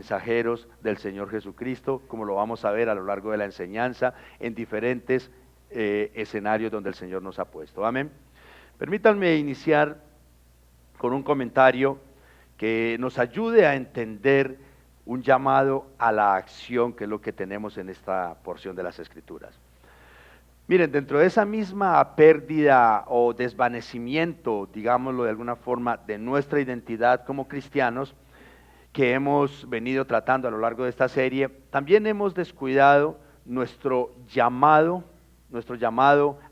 mensajeros del Señor Jesucristo, como lo vamos a ver a lo largo de la enseñanza, en diferentes escenarios donde el Señor nos ha puesto. Amén. Permítanme iniciar con un comentario que nos ayude a entender un llamado a la acción, que es lo que tenemos en esta porción de las Escrituras. Miren, dentro de esa misma pérdida o desvanecimiento, digámoslo de alguna forma, de nuestra identidad como cristianos, que hemos venido tratando a lo largo de esta serie, también hemos descuidado nuestro llamado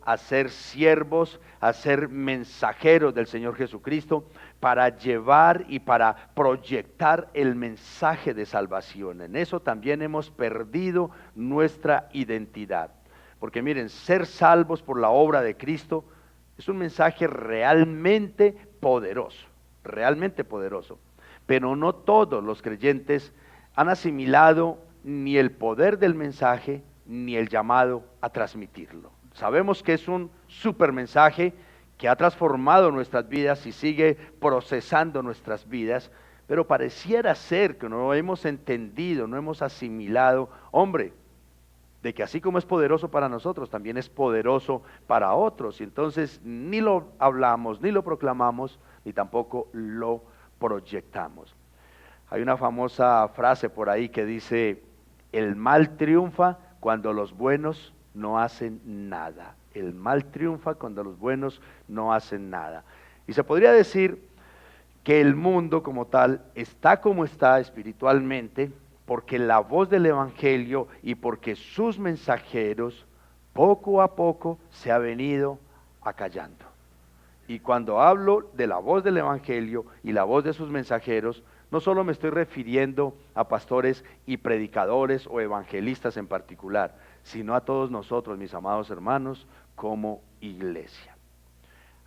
a ser siervos, a ser mensajeros del Señor Jesucristo, para llevar y para proyectar el mensaje de salvación. En eso también hemos perdido nuestra identidad. Porque miren, ser salvos por la obra de Cristo es un mensaje realmente poderoso, pero no todos los creyentes han asimilado ni el poder del mensaje ni el llamado a transmitirlo. Sabemos que es un super mensaje que ha transformado nuestras vidas y sigue procesando nuestras vidas, pero pareciera ser que no hemos entendido, no hemos asimilado, hombre, de que así como es poderoso para nosotros, también es poderoso para otros. Y entonces ni lo hablamos, ni lo proclamamos, ni tampoco lo proyectamos. Hay una famosa frase por ahí que dice: el mal triunfa cuando los buenos no hacen nada. El mal triunfa cuando los buenos no hacen nada. Y se podría decir que el mundo como tal está como está espiritualmente, porque la voz del Evangelio y porque sus mensajeros poco a poco se ha venido acallando. Y cuando hablo de la voz del Evangelio y la voz de sus mensajeros, no solo me estoy refiriendo a pastores y predicadores o evangelistas en particular, sino a todos nosotros, mis amados hermanos, como iglesia.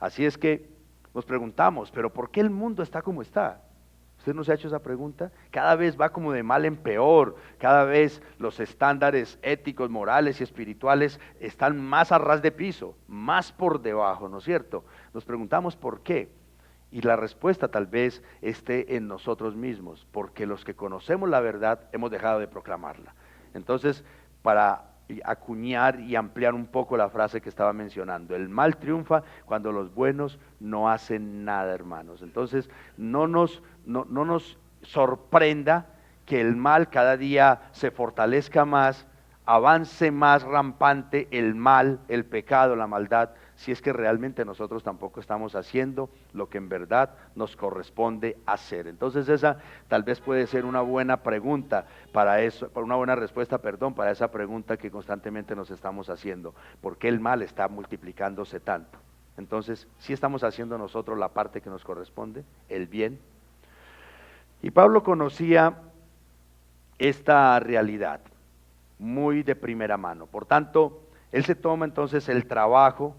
Así es que nos preguntamos, ¿pero por qué el mundo está como está? ¿Usted no se ha hecho esa pregunta? Cada vez va como de mal en peor, cada vez los estándares éticos, morales y espirituales están más a ras de piso, más por debajo, ¿no es cierto? Nos preguntamos por qué, y la respuesta tal vez esté en nosotros mismos, porque los que conocemos la verdad hemos dejado de proclamarla. Entonces, para acuñar y ampliar un poco la frase que estaba mencionando, el mal triunfa cuando los buenos no hacen nada, hermanos. Entonces no nos sorprenda que el mal cada día se fortalezca más, avance más rampante el mal, el pecado, la maldad, si es que realmente nosotros tampoco estamos haciendo lo que en verdad nos corresponde hacer. Entonces esa tal vez puede ser una buena pregunta para eso, una buena respuesta, para esa pregunta que constantemente nos estamos haciendo: ¿por qué el mal está multiplicándose tanto? Entonces, ¿sí estamos haciendo nosotros la parte que nos corresponde, el bien? Y Pablo conocía esta realidad muy de primera mano. Por tanto, él se toma entonces el trabajo,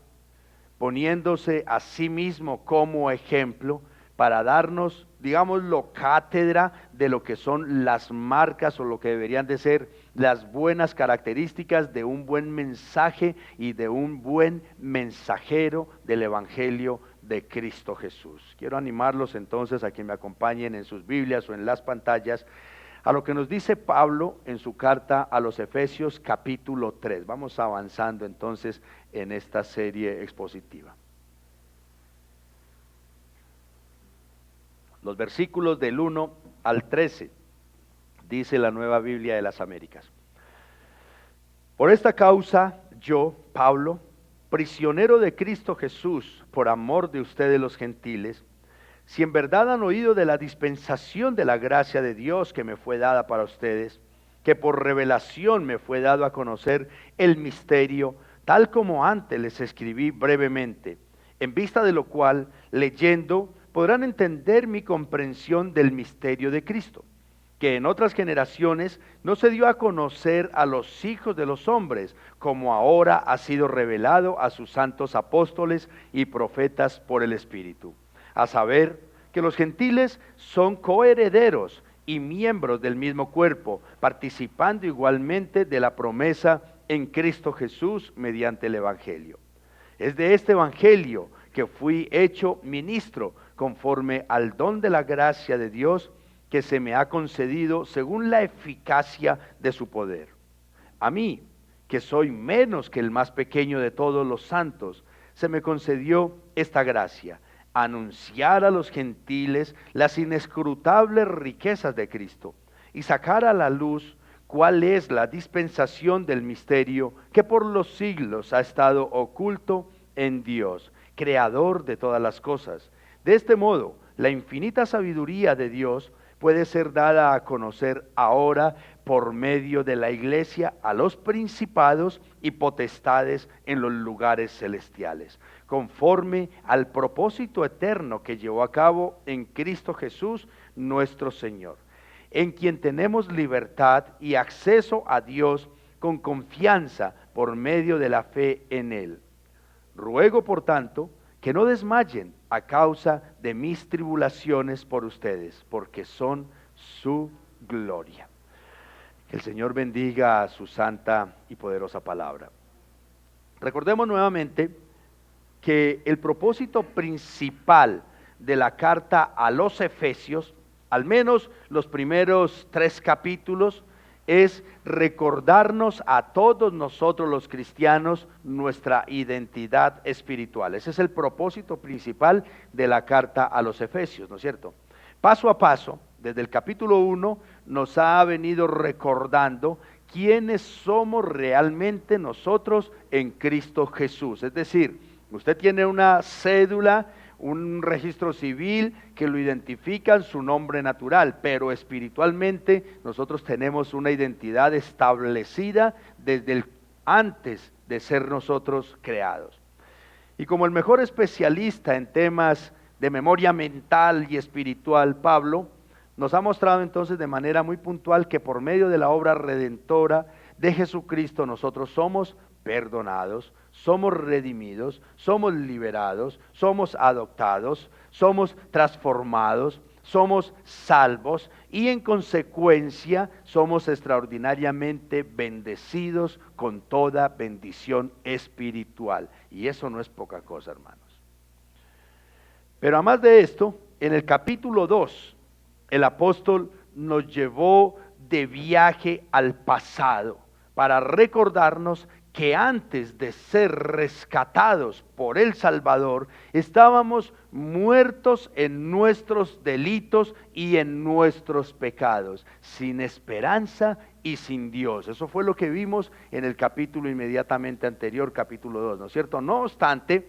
poniéndose a sí mismo como ejemplo, para darnos, digámoslo, cátedra de lo que son las marcas o lo que deberían de ser las buenas características de un buen mensaje y de un buen mensajero del Evangelio de Cristo Jesús. Quiero animarlos entonces a que me acompañen en sus Biblias o en las pantallas a lo que nos dice Pablo en su carta a los Efesios capítulo 3. Vamos avanzando entonces en esta serie expositiva. Los versículos del 1 al 13, dice la Nueva Biblia de las Américas: por esta causa yo, Pablo, prisionero de Cristo Jesús, por amor de ustedes los gentiles, si en verdad han oído de la dispensación de la gracia de Dios que me fue dada para ustedes, que por revelación me fue dado a conocer el misterio, tal como antes les escribí brevemente, en vista de lo cual, leyendo, podrán entender mi comprensión del misterio de Cristo, que en otras generaciones no se dio a conocer a los hijos de los hombres, como ahora ha sido revelado a sus santos apóstoles y profetas por el Espíritu, a saber, que los gentiles son coherederos y miembros del mismo cuerpo, participando igualmente de la promesa en Cristo Jesús mediante el Evangelio. Es de este Evangelio que fui hecho ministro conforme al don de la gracia de Dios que se me ha concedido según la eficacia de su poder. A mí, que soy menos que el más pequeño de todos los santos, se me concedió esta gracia: anunciar a los gentiles las inescrutables riquezas de Cristo y sacar a la luz cuál es la dispensación del misterio que por los siglos ha estado oculto en Dios, creador de todas las cosas. De este modo, la infinita sabiduría de Dios puede ser dada a conocer ahora por medio de la iglesia a los principados y potestades en los lugares celestiales, conforme al propósito eterno que llevó a cabo en Cristo Jesús nuestro Señor, en quien tenemos libertad y acceso a Dios con confianza por medio de la fe en Él. Ruego, por tanto, que no desmayen a causa de mis tribulaciones por ustedes, porque son su gloria. Que el Señor bendiga su santa y poderosa palabra. Recordemos nuevamente que el propósito principal de la carta a los Efesios, al menos los primeros 3 capítulos, es recordarnos a todos nosotros los cristianos nuestra identidad espiritual. Ese es el propósito principal de la carta a los Efesios, ¿no es cierto? Paso a paso, desde el capítulo 1 nos ha venido recordando quiénes somos realmente nosotros en Cristo Jesús. Es decir, usted tiene una cédula, un registro civil que lo identifica en su nombre natural, pero espiritualmente nosotros tenemos una identidad establecida desde antes de ser nosotros creados. Y como el mejor especialista en temas de memoria mental y espiritual, Pablo nos ha mostrado entonces de manera muy puntual que por medio de la obra redentora de Jesucristo nosotros somos perdonados, somos redimidos, somos liberados, somos adoptados, somos transformados, somos salvos y en consecuencia somos extraordinariamente bendecidos con toda bendición espiritual. Y eso no es poca cosa, hermanos. Pero además de esto, en el capítulo 2, el apóstol nos llevó de viaje al pasado para recordarnos que antes de ser rescatados por el Salvador, estábamos muertos en nuestros delitos y en nuestros pecados, sin esperanza y sin Dios. Eso fue lo que vimos en el capítulo inmediatamente anterior, capítulo 2, ¿no es cierto? No obstante,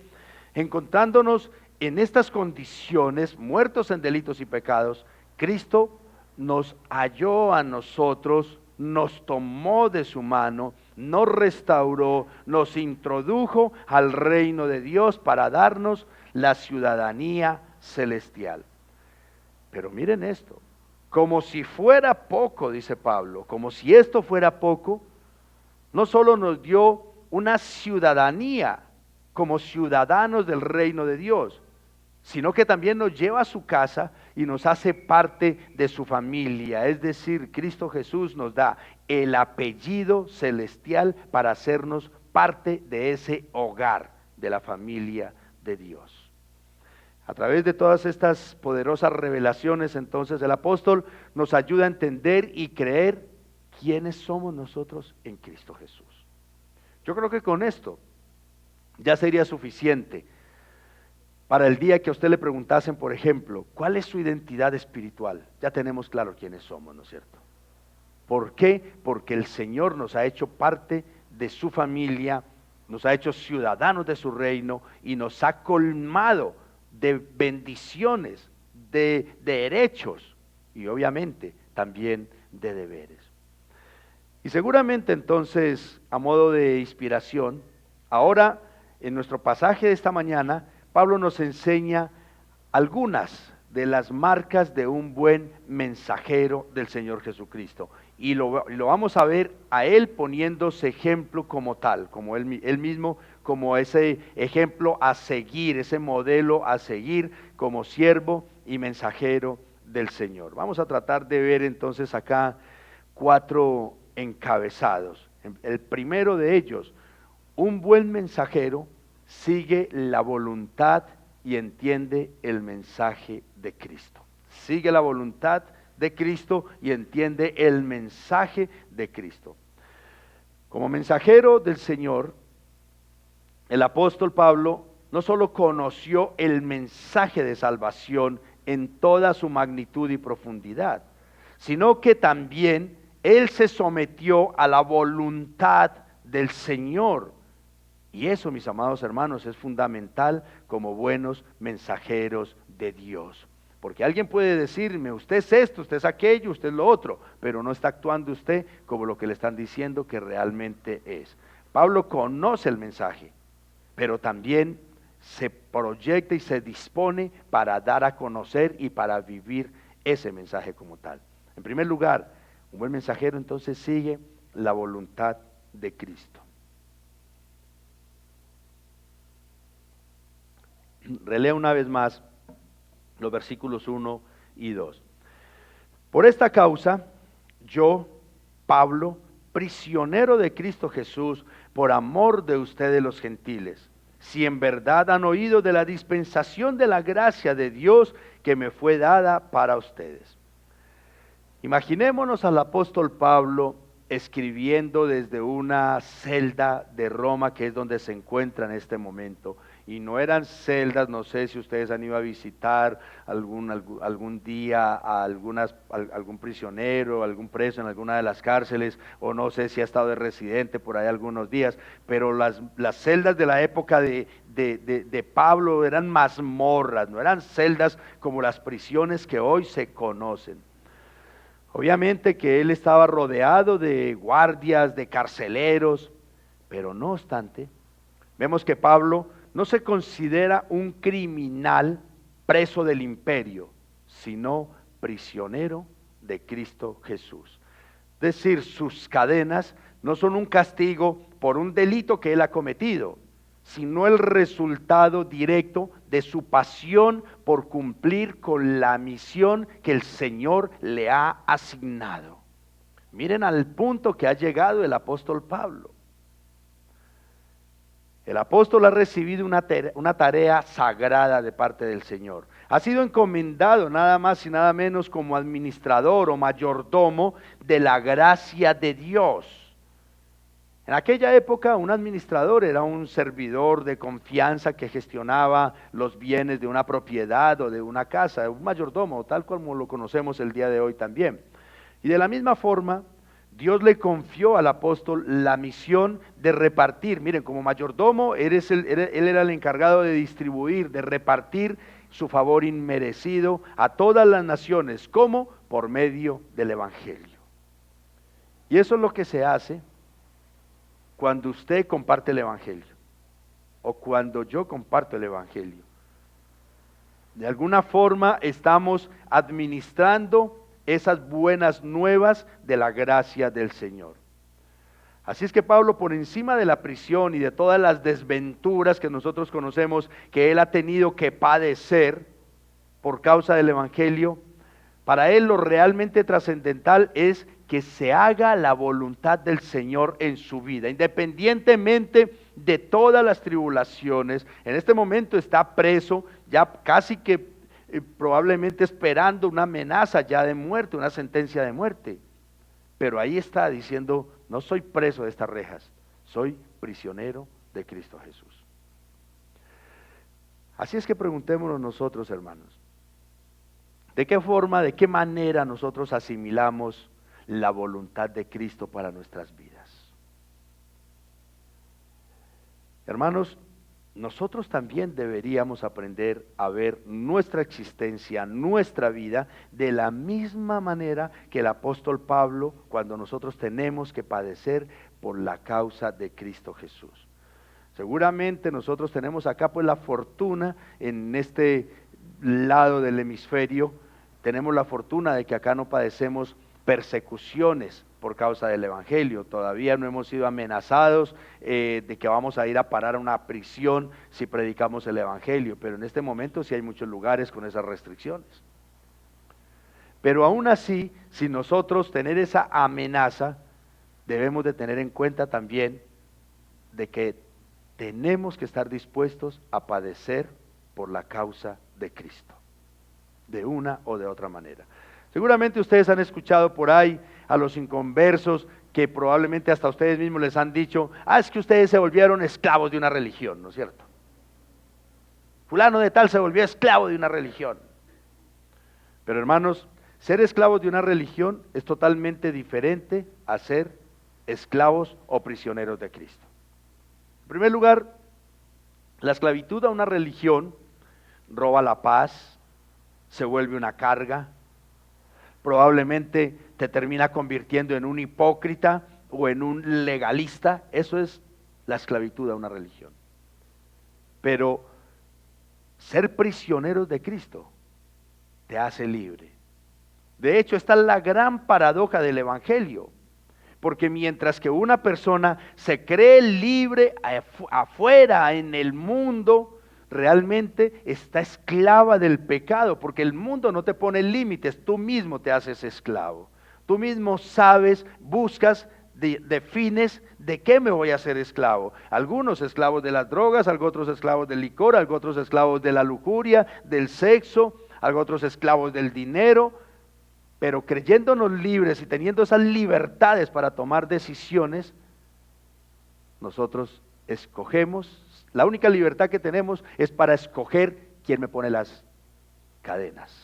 encontrándonos en estas condiciones, muertos en delitos y pecados, Cristo nos halló a nosotros, nos tomó de su mano, nos restauró, nos introdujo al reino de Dios para darnos la ciudadanía celestial. Pero miren esto, como si fuera poco, dice Pablo, como si esto fuera poco, no solo nos dio una ciudadanía como ciudadanos del reino de Dios, sino que también nos lleva a su casa y nos hace parte de su familia. Es decir, Cristo Jesús nos da el apellido celestial para hacernos parte de ese hogar, de la familia de Dios. A través de todas estas poderosas revelaciones, entonces, el apóstol nos ayuda a entender y creer quiénes somos nosotros en Cristo Jesús. Yo creo que con esto ya sería suficiente para el día que a usted le preguntasen, por ejemplo, ¿cuál es su identidad espiritual? Ya tenemos claro quiénes somos, ¿no es cierto? ¿Por qué? Porque el Señor nos ha hecho parte de su familia, nos ha hecho ciudadanos de su reino y nos ha colmado de bendiciones, de derechos y obviamente también de deberes. Y seguramente entonces, a modo de inspiración, ahora en nuestro pasaje de esta mañana, Pablo nos enseña algunas de las marcas de un buen mensajero del Señor Jesucristo. Y lo vamos a ver a él poniéndose ejemplo como tal, como él mismo, como ese ejemplo a seguir, ese modelo a seguir como siervo y mensajero del Señor. Vamos a tratar de ver entonces acá 4 encabezados. El primero de ellos, un buen mensajero sigue la voluntad y entiende el mensaje de Cristo. Sigue la voluntad de Cristo y entiende el mensaje de Cristo. Como mensajero del Señor, el apóstol Pablo no solo conoció el mensaje de salvación en toda su magnitud y profundidad, sino que también él se sometió a la voluntad del Señor. Y eso, mis amados hermanos, es fundamental como buenos mensajeros de Dios. Porque alguien puede decirme, usted es esto, usted es aquello, usted es lo otro, pero no está actuando usted como lo que le están diciendo que realmente es. Pablo conoce el mensaje, pero también se proyecta y se dispone para dar a conocer y para vivir ese mensaje como tal. En primer lugar, un buen mensajero entonces sigue la voluntad de Cristo. Releo una vez más los versículos 1 y 2. Por esta causa, yo, Pablo, prisionero de Cristo Jesús, por amor de ustedes los gentiles, si en verdad han oído de la dispensación de la gracia de Dios que me fue dada para ustedes. Imaginémonos al apóstol Pablo escribiendo desde una celda de Roma, que es donde se encuentra en este momento. Y no eran celdas, no sé si ustedes han ido a visitar algún día a algún prisionero, algún preso en alguna de las cárceles, o no sé si ha estado de residente por ahí algunos días, pero las celdas de la época de Pablo eran mazmorras, no eran celdas como las prisiones que hoy se conocen. Obviamente que él estaba rodeado de guardias, de carceleros, pero no obstante, vemos que Pablo no se considera un criminal preso del imperio, sino prisionero de Cristo Jesús. Es decir, sus cadenas no son un castigo por un delito que él ha cometido, sino el resultado directo de su pasión por cumplir con la misión que el Señor le ha asignado. Miren al punto que ha llegado el apóstol Pablo. El apóstol ha recibido una tarea sagrada de parte del Señor. Ha sido encomendado nada más y nada menos como administrador o mayordomo de la gracia de Dios. En aquella época un administrador era un servidor de confianza que gestionaba los bienes de una propiedad o de una casa, un mayordomo, tal como lo conocemos el día de hoy también. Y de la misma forma, Dios le confió al apóstol la misión de repartir. Miren, como mayordomo, él era el encargado de distribuir, de repartir su favor inmerecido a todas las naciones. ¿Cómo? Por medio del Evangelio. Y eso es lo que se hace cuando usted comparte el Evangelio, o cuando yo comparto el Evangelio. De alguna forma estamos administrando esas buenas nuevas de la gracia del Señor. Así es que Pablo, por encima de la prisión y de todas las desventuras que nosotros conocemos que él ha tenido que padecer por causa del Evangelio, para él lo realmente trascendental es que se haga la voluntad del Señor en su vida, independientemente de todas las tribulaciones. En este momento está preso, ya casi que probablemente esperando una amenaza ya de muerte, una sentencia de muerte. Pero ahí está diciendo, no soy preso de estas rejas, soy prisionero de Cristo Jesús. Así es que preguntémonos nosotros, hermanos, ¿de qué forma, de qué manera nosotros asimilamos la voluntad de Cristo para nuestras vidas? Hermanos, nosotros también deberíamos aprender a ver nuestra existencia, nuestra vida, de la misma manera que el apóstol Pablo, cuando nosotros tenemos que padecer por la causa de Cristo Jesús. Seguramente nosotros tenemos acá pues la fortuna, en este lado del hemisferio, tenemos la fortuna de que acá no padecemos persecuciones por causa del Evangelio. Todavía no hemos sido amenazados de que vamos a ir a parar a una prisión si predicamos el Evangelio, pero en este momento sí hay muchos lugares con esas restricciones. Pero aún así, sin nosotros tener esa amenaza, debemos de tener en cuenta también de que tenemos que estar dispuestos a padecer por la causa de Cristo, de una o de otra manera. Seguramente ustedes han escuchado por ahí a los inconversos que probablemente hasta ustedes mismos les han dicho, es que ustedes se volvieron esclavos de una religión, ¿no es cierto? Fulano de tal se volvió esclavo de una religión. Pero hermanos, ser esclavos de una religión es totalmente diferente a ser esclavos o prisioneros de Cristo. En primer lugar, la esclavitud a una religión roba la paz, se vuelve una carga, probablemente te termina convirtiendo en un hipócrita o en un legalista. Eso es la esclavitud a una religión. Pero ser prisioneros de Cristo te hace libre. De hecho, esta es la gran paradoja del Evangelio, porque mientras que una persona se cree libre afuera en el mundo, realmente está esclava del pecado, porque el mundo no te pone límites, tú mismo te haces esclavo. Tú mismo sabes, buscas, defines de qué me voy a hacer esclavo. Algunos esclavos de las drogas, otros esclavos del licor, otros esclavos de la lujuria, del sexo, otros esclavos del dinero. Pero creyéndonos libres y teniendo esas libertades para tomar decisiones, nosotros escogemos. La única libertad que tenemos es para escoger quién me pone las cadenas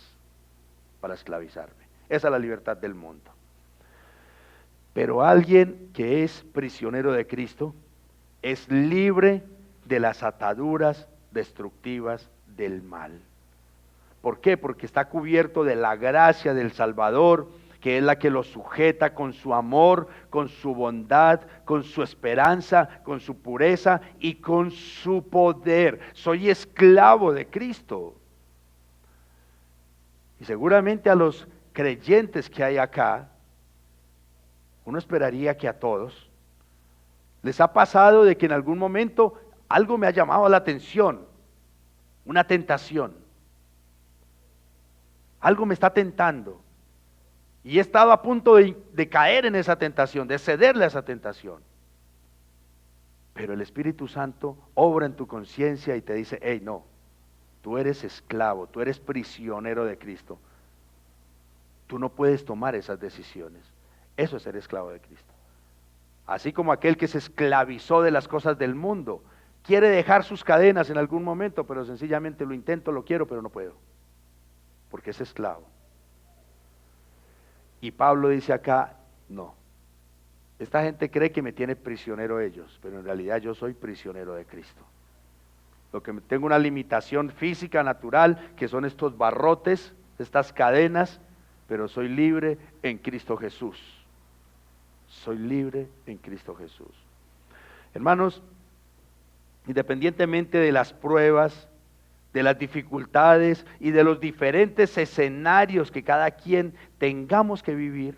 para esclavizarme. Esa es la libertad del mundo. Pero alguien que es prisionero de Cristo es libre de las ataduras destructivas del mal. ¿Por qué? Porque está cubierto de la gracia del Salvador, que es la que lo sujeta con su amor, con su bondad, con su esperanza, con su pureza y con su poder. Soy esclavo de Cristo. Y seguramente a los creyentes que hay acá, uno esperaría que a todos les ha pasado de que en algún momento algo me ha llamado la atención, una tentación. Algo me está tentando y he estado a punto de caer en esa tentación, de cederle a esa tentación. Pero el Espíritu Santo obra en tu conciencia y te dice, hey, no, tú eres esclavo, tú eres prisionero de Cristo. Tú no puedes tomar esas decisiones. Eso es ser esclavo de Cristo. Así como aquel que se esclavizó de las cosas del mundo, quiere dejar sus cadenas en algún momento, pero sencillamente lo intento, lo quiero, pero no puedo. Porque es esclavo. Y Pablo dice acá, no, esta gente cree que me tiene prisionero ellos, pero en realidad yo soy prisionero de Cristo. Lo que tengo una limitación física, natural, que son estos barrotes, estas cadenas, pero soy libre en Cristo Jesús. Soy libre en Cristo Jesús. Hermanos, independientemente de las pruebas, de las dificultades y de los diferentes escenarios que cada quien tengamos que vivir,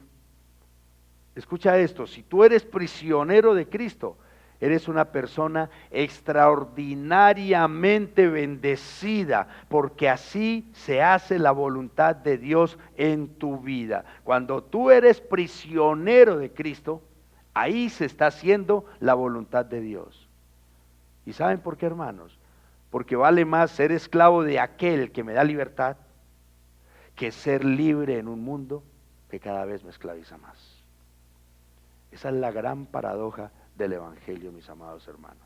escucha esto, si tú eres prisionero de Cristo, eres una persona extraordinariamente bendecida, porque así se hace la voluntad de Dios en tu vida. Cuando tú eres prisionero de Cristo, ahí se está haciendo la voluntad de Dios. ¿Y saben por qué, hermanos? Porque vale más ser esclavo de aquel que me da libertad que ser libre en un mundo que cada vez me esclaviza más. Esa es la gran paradoja del Evangelio, mis amados hermanos.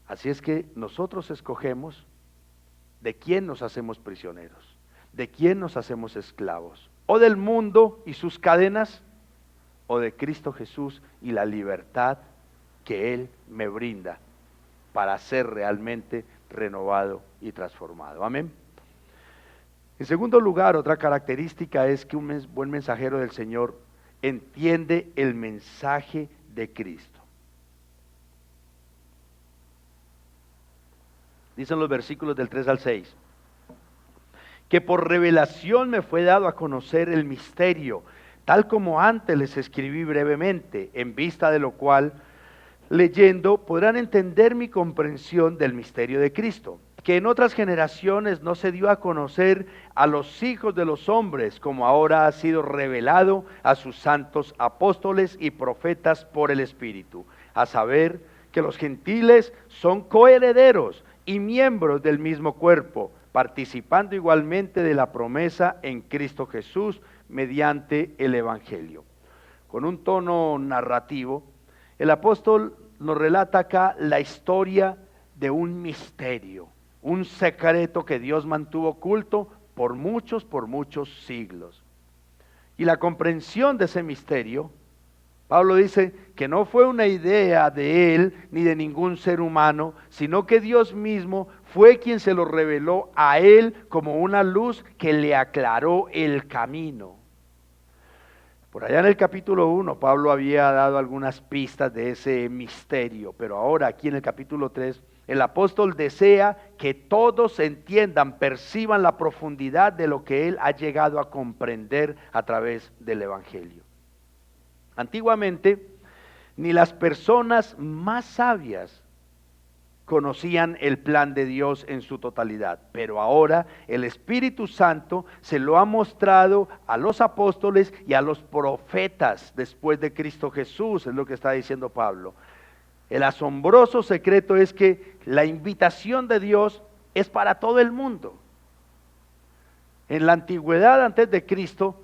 Así es que nosotros escogemos de quién nos hacemos prisioneros, de quién nos hacemos esclavos, o del mundo y sus cadenas, o de Cristo Jesús y la libertad que Él me brinda para ser realmente renovado y transformado. Amén. En segundo lugar, otra característica es que un buen mensajero del Señor entiende el mensaje de Cristo. Dicen los versículos del 3 al 6, que por revelación me fue dado a conocer el misterio, tal como antes les escribí brevemente, en vista de lo cual, leyendo, podrán entender mi comprensión del misterio de Cristo, que en otras generaciones no se dio a conocer a los hijos de los hombres, como ahora ha sido revelado a sus santos apóstoles y profetas por el Espíritu, a saber que los gentiles son coherederos y miembros del mismo cuerpo, participando igualmente de la promesa en Cristo Jesús mediante el Evangelio. Con un tono narrativo, el apóstol nos relata acá la historia de un misterio, un secreto que Dios mantuvo oculto por muchos siglos. Y la comprensión de ese misterio, Pablo dice que no fue una idea de él ni de ningún ser humano, sino que Dios mismo fue quien se lo reveló a él como una luz que le aclaró el camino. Por allá en el capítulo 1, Pablo había dado algunas pistas de ese misterio, pero ahora aquí en el capítulo 3, el apóstol desea que todos entiendan, perciban la profundidad de lo que él ha llegado a comprender a través del Evangelio. Antiguamente, ni las personas más sabias conocían el plan de Dios en su totalidad, pero ahora el Espíritu Santo se lo ha mostrado a los apóstoles y a los profetas después de Cristo Jesús, es lo que está diciendo Pablo. El asombroso secreto es que la invitación de Dios es para todo el mundo. En la antigüedad, antes de Cristo,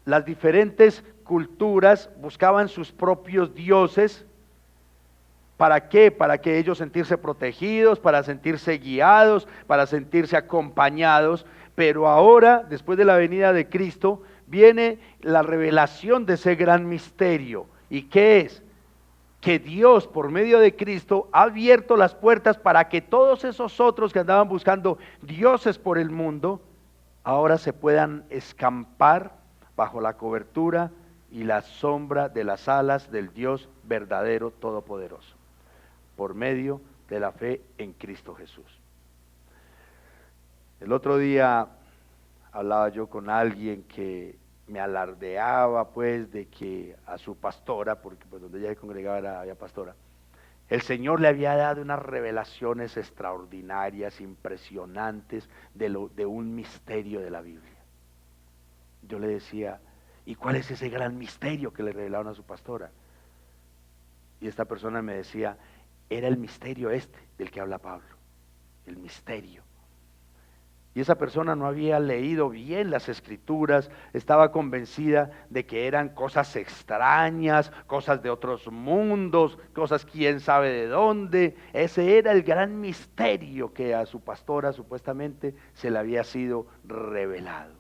las diferentes culturas buscaban sus propios dioses. ¿Para qué? Para que ellos sentirse protegidos, para sentirse guiados, para sentirse acompañados. Pero ahora, después de la venida de Cristo, viene la revelación de ese gran misterio. ¿Y qué es? Que Dios, por medio de Cristo, ha abierto las puertas para que todos esos otros que andaban buscando dioses por el mundo, ahora se puedan escampar bajo la cobertura y la sombra de las alas del Dios verdadero todopoderoso, por medio de la fe en Cristo Jesús. El otro día hablaba yo con alguien que me alardeaba pues de que a su pastora, porque pues donde ella se congregaba había pastora, el Señor le había dado unas revelaciones extraordinarias, impresionantes de un misterio de la Biblia. Yo le decía, ¿y cuál es ese gran misterio que le revelaron a su pastora? Y esta persona me decía, era el misterio este del que habla Pablo, el misterio. Y esa persona no había leído bien las escrituras, estaba convencida de que eran cosas extrañas, cosas de otros mundos, cosas quién sabe de dónde. Ese era el gran misterio que a su pastora supuestamente se le había sido revelado.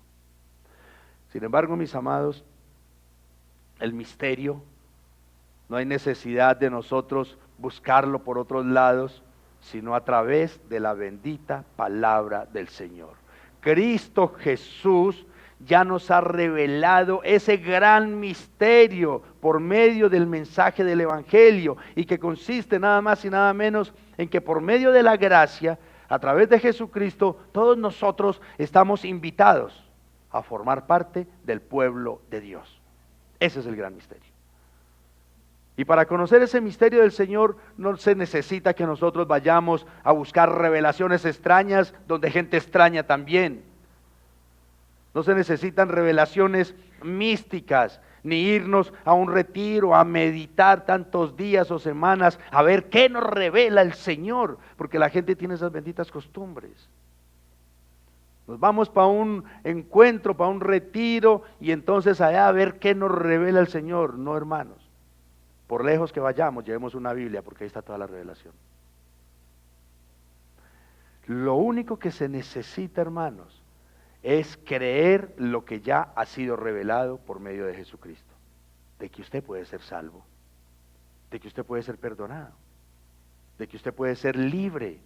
Sin embargo, mis amados, el misterio, no hay necesidad de nosotros buscarlo por otros lados, sino a través de la bendita palabra del Señor. Cristo Jesús ya nos ha revelado ese gran misterio por medio del mensaje del Evangelio, y que consiste nada más y nada menos en que por medio de la gracia, a través de Jesucristo, todos nosotros estamos invitados a formar parte del pueblo de Dios. Ese es el gran misterio. Y para conocer ese misterio del Señor no se necesita que nosotros vayamos a buscar revelaciones extrañas donde gente extraña también. No se necesitan revelaciones místicas, ni irnos a un retiro a meditar tantos días o semanas a ver qué nos revela el Señor, porque la gente tiene esas benditas costumbres. Nos vamos para un encuentro, para un retiro, y entonces allá a ver qué nos revela el Señor. No, hermanos. Por lejos que vayamos, llevemos una Biblia, porque ahí está toda la revelación. Lo único que se necesita, hermanos, es creer lo que ya ha sido revelado por medio de Jesucristo. De que usted puede ser salvo, de que usted puede ser perdonado, de que usted puede ser libre,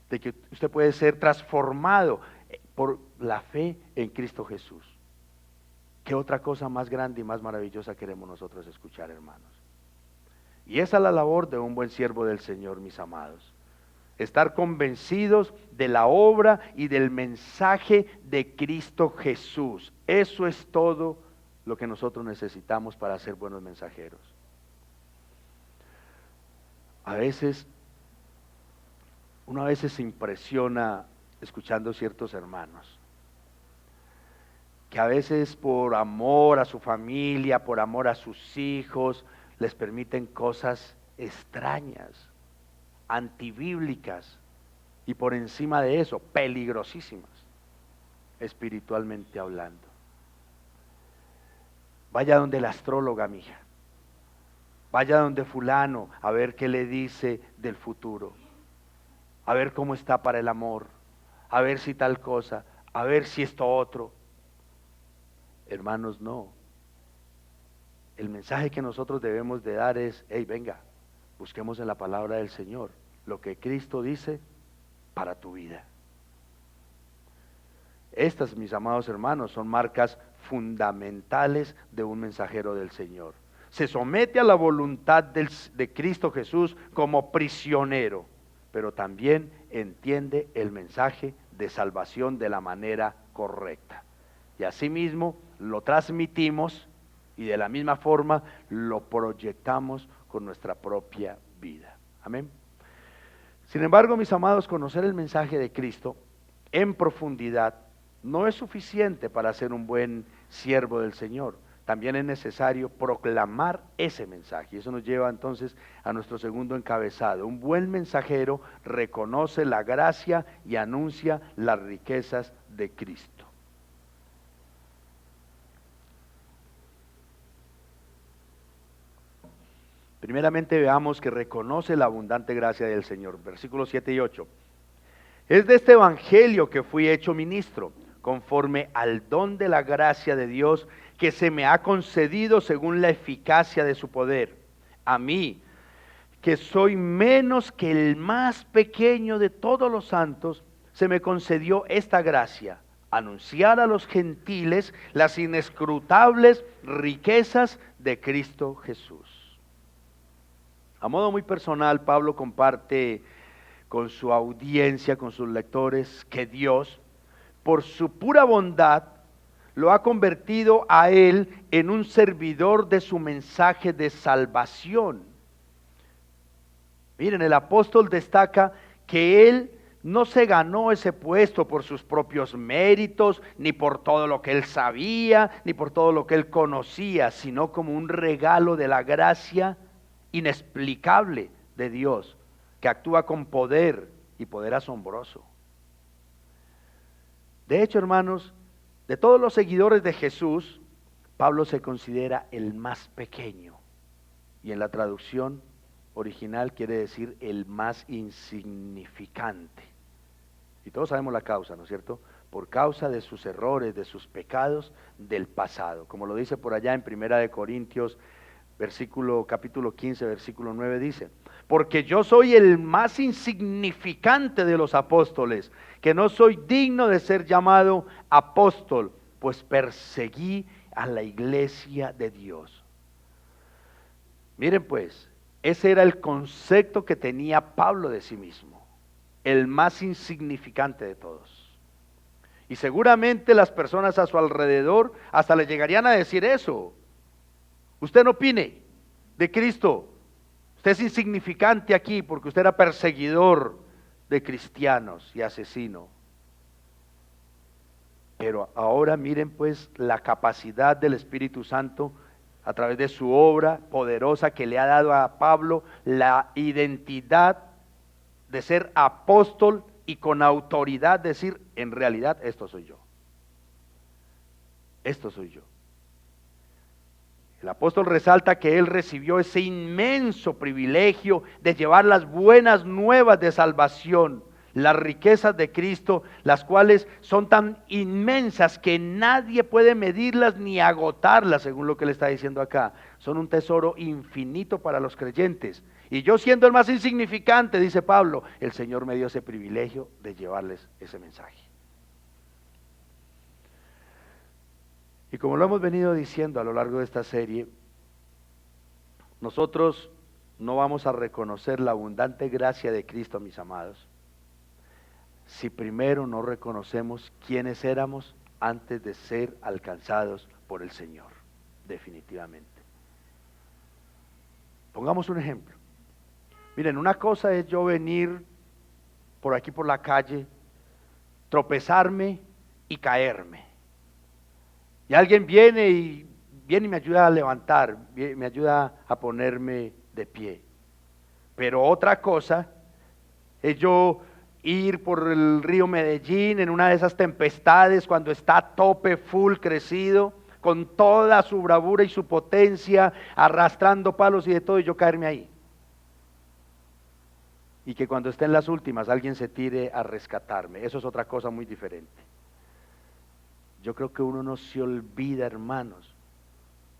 de que usted puede ser transformado por la fe en Cristo Jesús. ¿Qué otra cosa más grande y más maravillosa queremos nosotros escuchar, hermanos? Y esa es la labor de un buen siervo del Señor, mis amados. Estar convencidos de la obra y del mensaje de Cristo Jesús. Eso es todo lo que nosotros necesitamos para ser buenos mensajeros. Uno a veces se impresiona escuchando ciertos hermanos, que a veces por amor a su familia, por amor a sus hijos, les permiten cosas extrañas, antibíblicas, y por encima de eso, peligrosísimas, espiritualmente hablando. Vaya donde la astróloga, mija. Vaya donde fulano a ver qué le dice del futuro. A ver cómo está para el amor. A ver si tal cosa. A ver si esto otro. Hermanos, no. El mensaje que nosotros debemos de dar es, hey, venga, busquemos en la palabra del Señor lo que Cristo dice para tu vida. Estas, mis amados hermanos, son marcas fundamentales de un mensajero del Señor. Se somete a la voluntad de Cristo Jesús como prisionero, pero también entiende el mensaje de salvación de la manera correcta. Y asimismo lo transmitimos y de la misma forma lo proyectamos con nuestra propia vida. Amén. Sin embargo, mis amados, conocer el mensaje de Cristo en profundidad no es suficiente para ser un buen siervo del Señor. También es necesario proclamar ese mensaje. Y eso nos lleva entonces a nuestro segundo encabezado. Un buen mensajero reconoce la gracia y anuncia las riquezas de Cristo. Primeramente veamos que reconoce la abundante gracia del Señor. Versículos 7 y 8. Es de este evangelio que fui hecho ministro, conforme al don de la gracia de Dios que se me ha concedido según la eficacia de su poder. A mí, que soy menos que el más pequeño de todos los santos, se me concedió esta gracia: anunciar a los gentiles las inescrutables riquezas de Cristo Jesús. A modo muy personal, Pablo comparte con su audiencia, con sus lectores, que Dios, por su pura bondad, lo ha convertido a él en un servidor de su mensaje de salvación. Miren, el apóstol destaca que él no se ganó ese puesto por sus propios méritos, ni por todo lo que él sabía, ni por todo lo que él conocía, sino como un regalo de la gracia inexplicable de Dios, que actúa con poder y poder asombroso. De hecho, hermanos, de todos los seguidores de Jesús, Pablo se considera el más pequeño, y en la traducción original quiere decir el más insignificante. Y todos sabemos la causa, ¿no es cierto? Por causa de sus errores, de sus pecados del pasado, como lo dice por allá en Primera de Corintios, capítulo 15, versículo 9, dice: porque yo soy el más insignificante de los apóstoles, que no soy digno de ser llamado apóstol, pues perseguí a la iglesia de Dios. Miren pues, ese era el concepto que tenía Pablo de sí mismo, el más insignificante de todos. Y seguramente las personas a su alrededor hasta le llegarían a decir eso. Usted no opine de Cristo, usted es insignificante aquí porque usted era perseguidor de cristianos y asesino. Pero ahora miren pues la capacidad del Espíritu Santo a través de su obra poderosa que le ha dado a Pablo la identidad de ser apóstol y con autoridad decir, en realidad esto soy yo. Esto soy yo. El apóstol resalta que él recibió ese inmenso privilegio de llevar las buenas nuevas de salvación, las riquezas de Cristo, las cuales son tan inmensas que nadie puede medirlas ni agotarlas, según lo que le está diciendo acá. Son un tesoro infinito para los creyentes. Y yo, siendo el más insignificante, dice Pablo, el Señor me dio ese privilegio de llevarles ese mensaje. Y como lo hemos venido diciendo a lo largo de esta serie, nosotros no vamos a reconocer la abundante gracia de Cristo, mis amados, si primero no reconocemos quiénes éramos antes de ser alcanzados por el Señor, definitivamente. Pongamos un ejemplo. Miren, una cosa es yo venir por aquí por la calle, tropezarme y caerme. Y alguien viene y me ayuda a levantar, me ayuda a ponerme de pie. Pero otra cosa es yo ir por el río Medellín en una de esas tempestades cuando está a tope, full, crecido, con toda su bravura y su potencia, arrastrando palos y de todo, y yo caerme ahí. Y que cuando esté en las últimas alguien se tire a rescatarme. Eso es otra cosa muy diferente. Yo creo que uno no se olvida, hermanos,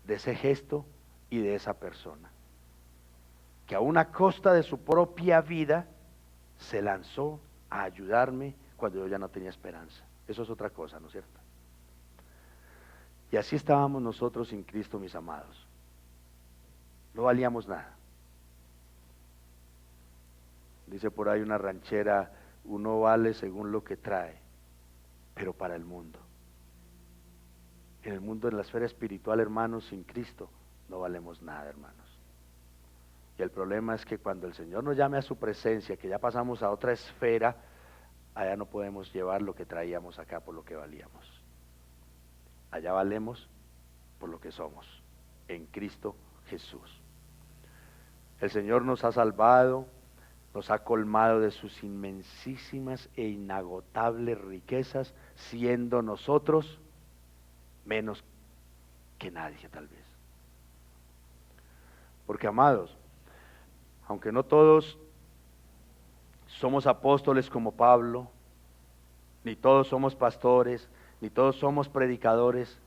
de ese gesto y de esa persona, que a una costa de su propia vida se lanzó a ayudarme cuando yo ya no tenía esperanza. Eso es otra cosa, ¿no es cierto? Y así estábamos nosotros sin Cristo, mis amados. No valíamos nada. Dice por ahí una ranchera, uno vale según lo que trae, pero para el mundo. En el mundo, en la esfera espiritual, hermanos, sin Cristo, no valemos nada, hermanos. Y el problema es que cuando el Señor nos llame a su presencia, que ya pasamos a otra esfera, allá no podemos llevar lo que traíamos acá por lo que valíamos. Allá valemos por lo que somos, en Cristo Jesús. El Señor nos ha salvado, nos ha colmado de sus inmensísimas e inagotables riquezas, siendo nosotros menos que nadie tal vez. Porque, amados, aunque no todos somos apóstoles como Pablo, ni todos somos pastores, ni todos somos predicadores,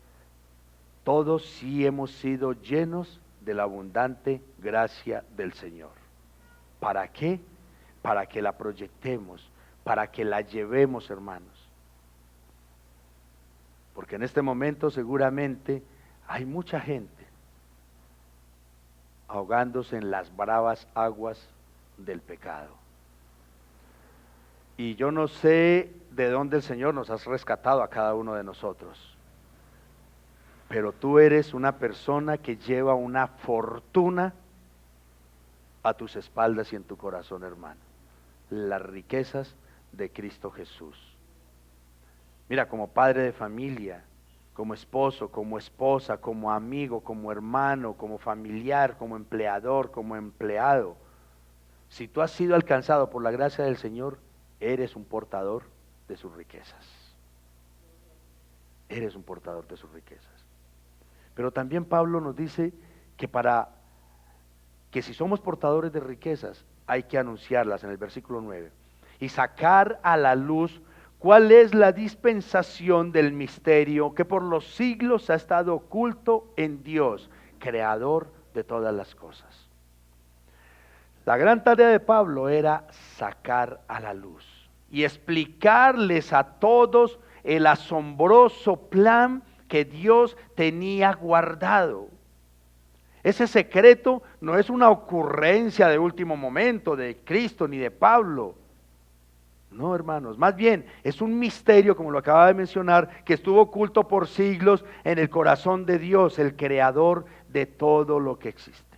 todos sí hemos sido llenos de la abundante gracia del Señor. ¿Para qué? Para que la proyectemos, para que la llevemos, hermanos. Porque en este momento seguramente hay mucha gente ahogándose en las bravas aguas del pecado. Y yo no sé de dónde el Señor nos ha rescatado a cada uno de nosotros, pero tú eres una persona que lleva una fortuna a tus espaldas y en tu corazón, hermano. Las riquezas de Cristo Jesús. Mira, como padre de familia, como esposo, como esposa, como amigo, como hermano, como familiar, como empleador, como empleado, si tú has sido alcanzado por la gracia del Señor, eres un portador de sus riquezas. Eres un portador de sus riquezas. Pero también Pablo nos dice que si somos portadores de riquezas, hay que anunciarlas en el versículo 9 y sacar a la luz cuál es la dispensación del misterio que por los siglos ha estado oculto en Dios, creador de todas las cosas. La gran tarea de Pablo era sacar a la luz y explicarles a todos el asombroso plan que Dios tenía guardado. Ese secreto no es una ocurrencia de último momento de Cristo ni de Pablo. No, hermanos, más bien es un misterio, como lo acaba de mencionar, que estuvo oculto por siglos en el corazón de Dios, el creador de todo lo que existe.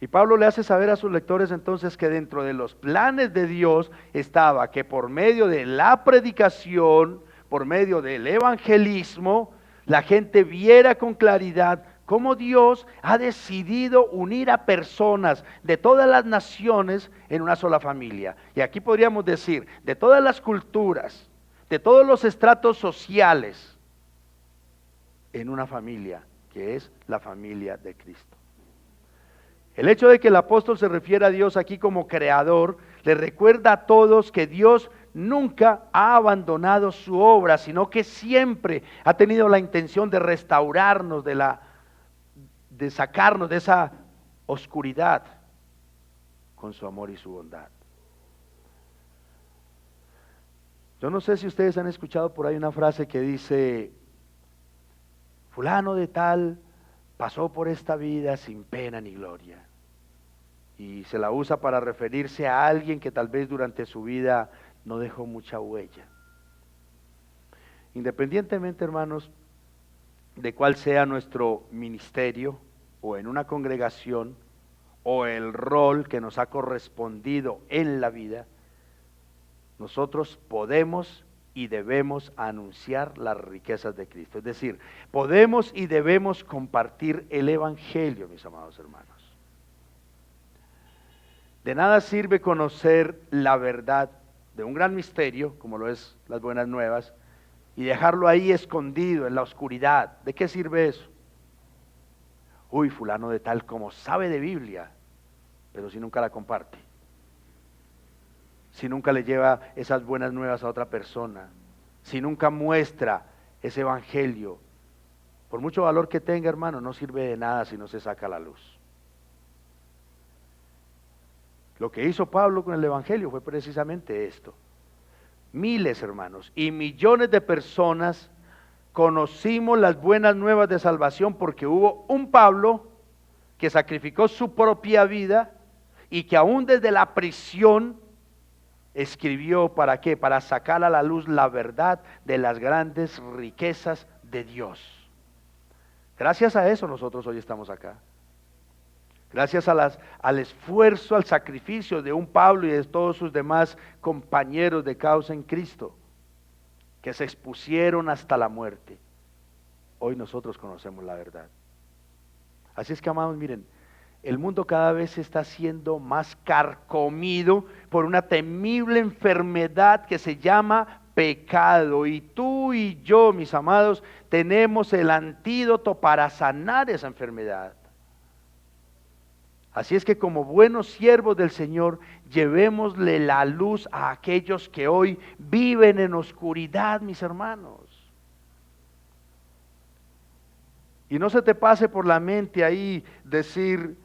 Y Pablo le hace saber a sus lectores entonces que dentro de los planes de Dios estaba que por medio de la predicación, por medio del evangelismo, la gente viera con claridad cómo Dios ha decidido unir a personas de todas las naciones en una sola familia. Y aquí podríamos decir, de todas las culturas, de todos los estratos sociales, en una familia, que es la familia de Cristo. El hecho de que el apóstol se refiera a Dios aquí como creador, le recuerda a todos que Dios nunca ha abandonado su obra, sino que siempre ha tenido la intención de restaurarnos, de sacarnos de esa oscuridad con su amor y su bondad. Yo no sé si ustedes han escuchado por ahí una frase que dice, fulano de tal pasó por esta vida sin pena ni gloria. Y se la usa para referirse a alguien que tal vez durante su vida no dejó mucha huella. Independientemente, hermanos, de cuál sea nuestro ministerio, o en una congregación, o el rol que nos ha correspondido en la vida, nosotros podemos y debemos anunciar las riquezas de Cristo. Es decir, podemos y debemos compartir el evangelio, mis amados hermanos. De nada sirve conocer la verdad de un gran misterio, como lo es las buenas nuevas, y dejarlo ahí escondido en la oscuridad. ¿De qué sirve eso? Uy, fulano de tal como sabe de Biblia, pero si nunca la comparte, si nunca le lleva esas buenas nuevas a otra persona, si nunca muestra ese evangelio, por mucho valor que tenga, hermano, no sirve de nada si no se saca a la luz. Lo que hizo Pablo con el evangelio fue precisamente esto. Miles, hermanos, y millones de personas conocimos las buenas nuevas de salvación porque hubo un Pablo que sacrificó su propia vida y que aún desde la prisión escribió, ¿para qué? Para sacar a la luz la verdad de las grandes riquezas de Dios. Gracias a eso nosotros hoy estamos acá. Gracias al esfuerzo, al sacrificio de un Pablo y de todos sus demás compañeros de causa en Cristo, que se expusieron hasta la muerte. Hoy nosotros conocemos la verdad. Así es que, amados, miren, el mundo cada vez está siendo más carcomido por una temible enfermedad que se llama pecado. Y tú y yo, mis amados, tenemos el antídoto para sanar esa enfermedad. Así es que como buenos siervos del Señor, llevémosle la luz a aquellos que hoy viven en oscuridad, mis hermanos. Y no se te pase por la mente ahí decir,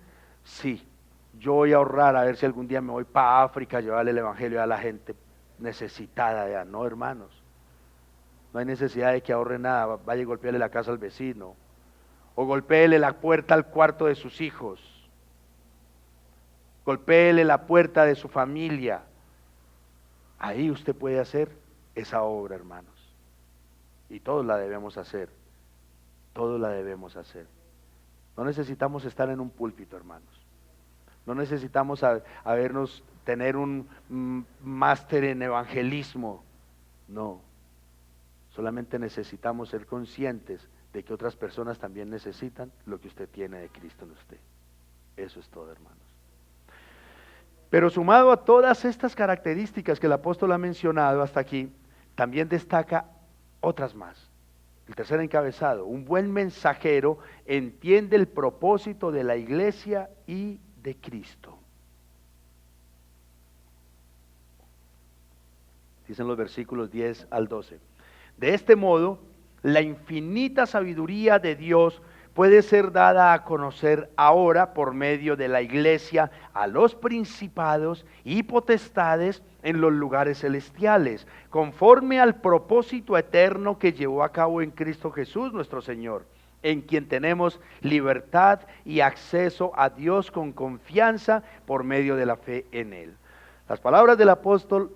sí, yo voy a ahorrar a ver si algún día me voy para África a llevarle el evangelio a la gente necesitada allá. No, hermanos, no hay necesidad de que ahorre nada. Vaya y golpearle la casa al vecino, o golpéele la puerta al cuarto de sus hijos, golpéele la puerta de su familia. Ahí usted puede hacer esa obra, hermanos, y todos la debemos hacer. Todos la debemos hacer. No necesitamos estar en un púlpito, hermanos. No necesitamos tener un máster en evangelismo. No. Solamente necesitamos ser conscientes de que otras personas también necesitan lo que usted tiene de Cristo en usted. Eso es todo, hermanos. Pero sumado a todas estas características que el apóstol ha mencionado hasta aquí, también destaca otras más. El tercer encabezado: un buen mensajero entiende el propósito de la iglesia y de Cristo. Dicen los versículos 10 al 12. De este modo, la infinita sabiduría de Dios puede ser dada a conocer ahora por medio de la iglesia a los principados y potestades en los lugares celestiales, conforme al propósito eterno que llevó a cabo en Cristo Jesús nuestro Señor, en quien tenemos libertad y acceso a Dios con confianza por medio de la fe en Él. Las palabras del apóstol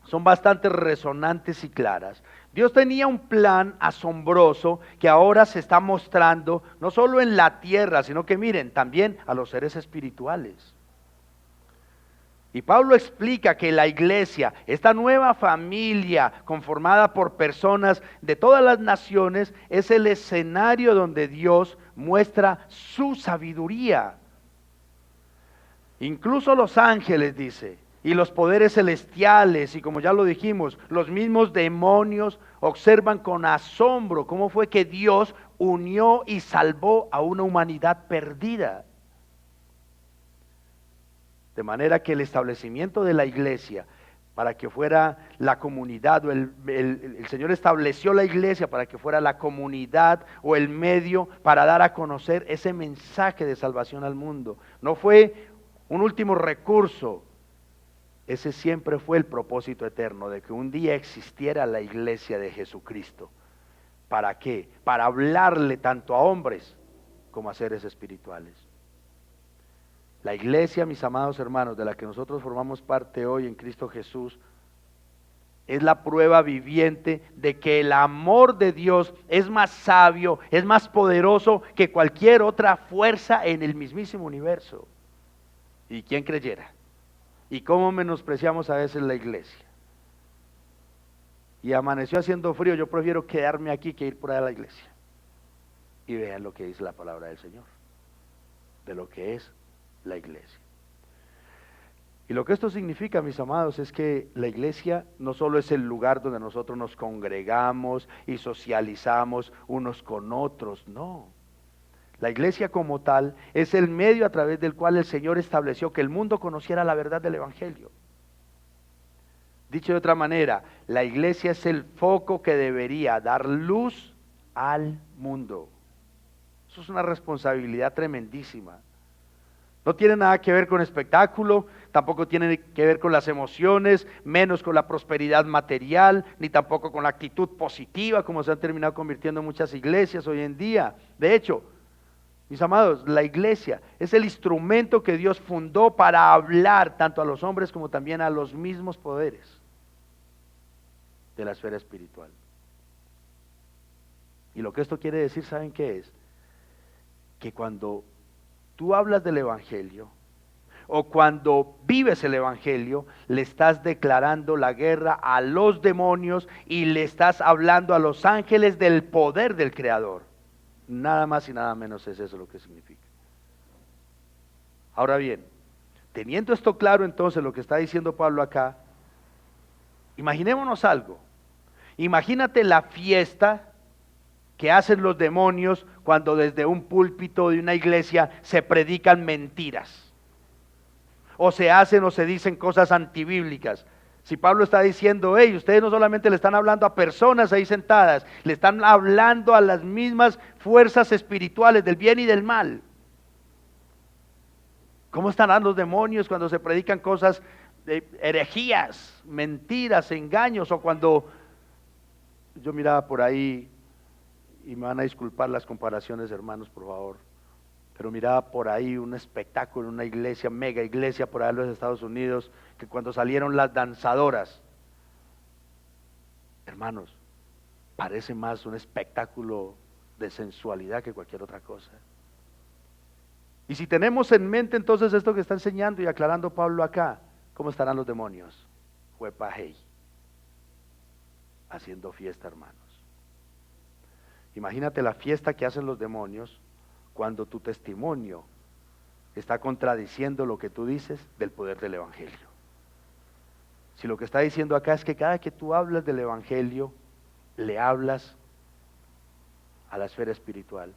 son bastante resonantes y claras. Dios tenía un plan asombroso que ahora se está mostrando no solo en la tierra, sino que miren, también a los seres espirituales. Y Pablo explica que la iglesia, esta nueva familia conformada por personas de todas las naciones, es el escenario donde Dios muestra su sabiduría. Incluso los ángeles, dice, y los poderes celestiales, y como ya lo dijimos, los mismos demonios observan con asombro cómo fue que Dios unió y salvó a una humanidad perdida. De manera que el establecimiento de la iglesia, para que fuera la comunidad, o el Señor estableció la iglesia para que fuera la comunidad o el medio para dar a conocer ese mensaje de salvación al mundo. No fue un último recurso. Ese siempre fue el propósito eterno, de que un día existiera la iglesia de Jesucristo. ¿Para qué? Para hablarle tanto a hombres como a seres espirituales. La iglesia, mis amados hermanos, de la que nosotros formamos parte hoy en Cristo Jesús, es la prueba viviente de que el amor de Dios es más sabio, es más poderoso que cualquier otra fuerza en el mismísimo universo. ¿Y quién creyera? ¿Y cómo menospreciamos a veces la iglesia? Y amaneció haciendo frío, yo prefiero quedarme aquí que ir por allá a la iglesia. Y vean lo que dice la palabra del Señor, de lo que es la iglesia. Y lo que esto significa, mis amados, es que la iglesia no solo es el lugar donde nosotros nos congregamos y socializamos unos con otros, no. La iglesia como tal es el medio a través del cual el Señor estableció que el mundo conociera la verdad del Evangelio. Dicho de otra manera, la iglesia es el foco que debería dar luz al mundo. Eso es una responsabilidad tremendísima. No tiene nada que ver con espectáculo, tampoco tiene que ver con las emociones, menos con la prosperidad material, ni tampoco con la actitud positiva, como se han terminado convirtiendo muchas iglesias hoy en día. De hecho, mis amados, la iglesia es el instrumento que Dios fundó para hablar tanto a los hombres como también a los mismos poderes de la esfera espiritual. Y lo que esto quiere decir, ¿saben qué es? Que cuando tú hablas del Evangelio, o cuando vives el Evangelio, le estás declarando la guerra a los demonios y le estás hablando a los ángeles del poder del Creador. Nada más y nada menos es eso lo que significa. Ahora bien, teniendo esto claro entonces lo que está diciendo Pablo acá, imaginémonos algo. Imagínate la fiesta que hacen los demonios cuando desde un púlpito de una iglesia se predican mentiras, o se hacen o se dicen cosas antibíblicas. Si Pablo está diciendo, hey, ustedes no solamente le están hablando a personas ahí sentadas, le están hablando a las mismas fuerzas espirituales del bien y del mal. ¿Cómo estarán los demonios cuando se predican cosas de herejías, mentiras, engaños? O cuando yo miraba por ahí, y me van a disculpar las comparaciones, hermanos, por favor, pero miraba por ahí un espectáculo en una iglesia, mega iglesia por allá en los Estados Unidos, que cuando salieron las danzadoras, hermanos, parece más un espectáculo de sensualidad que cualquier otra cosa. Y si tenemos en mente entonces esto que está enseñando y aclarando Pablo acá, ¿cómo estarán los demonios? Huepajei, haciendo fiesta, hermanos. Imagínate la fiesta que hacen los demonios cuando tu testimonio está contradiciendo lo que tú dices del poder del Evangelio. Si lo que está diciendo acá es que cada que tú hablas del Evangelio, le hablas a la esfera espiritual.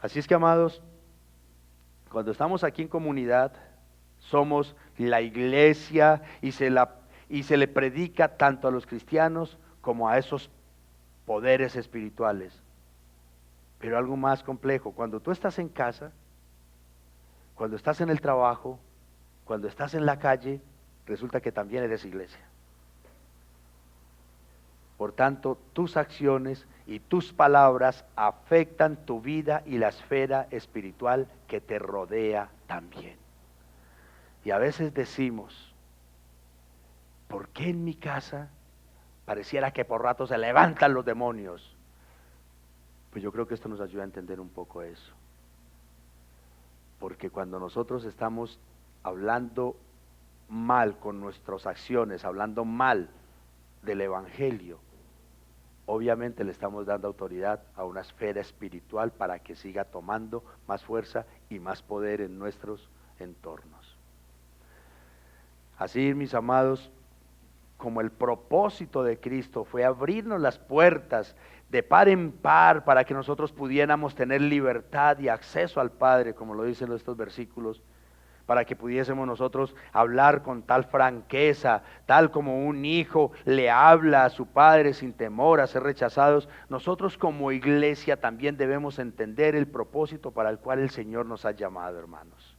Así es que, amados, cuando estamos aquí en comunidad, somos la iglesia y se le predica tanto a los cristianos como a esos poderes espirituales. Pero algo más complejo, cuando tú estás en casa, cuando estás en el trabajo, cuando estás en la calle, resulta que también eres iglesia. Por tanto, tus acciones y tus palabras afectan tu vida y la esfera espiritual que te rodea también. Y a veces decimos, ¿por qué en mi casa pareciera que por rato se levantan los demonios? Pues yo creo que esto nos ayuda a entender un poco eso. Porque cuando nosotros estamos hablando mal con nuestras acciones, hablando mal del Evangelio, obviamente le estamos dando autoridad a una esfera espiritual para que siga tomando más fuerza y más poder en nuestros entornos. Así, mis amados, como el propósito de Cristo fue abrirnos las puertas de par en par para que nosotros pudiéramos tener libertad y acceso al Padre, como lo dicen estos versículos, para que pudiésemos nosotros hablar con tal franqueza, tal como un hijo le habla a su padre sin temor a ser rechazados. Nosotros como iglesia también debemos entender el propósito para el cual el Señor nos ha llamado, hermanos.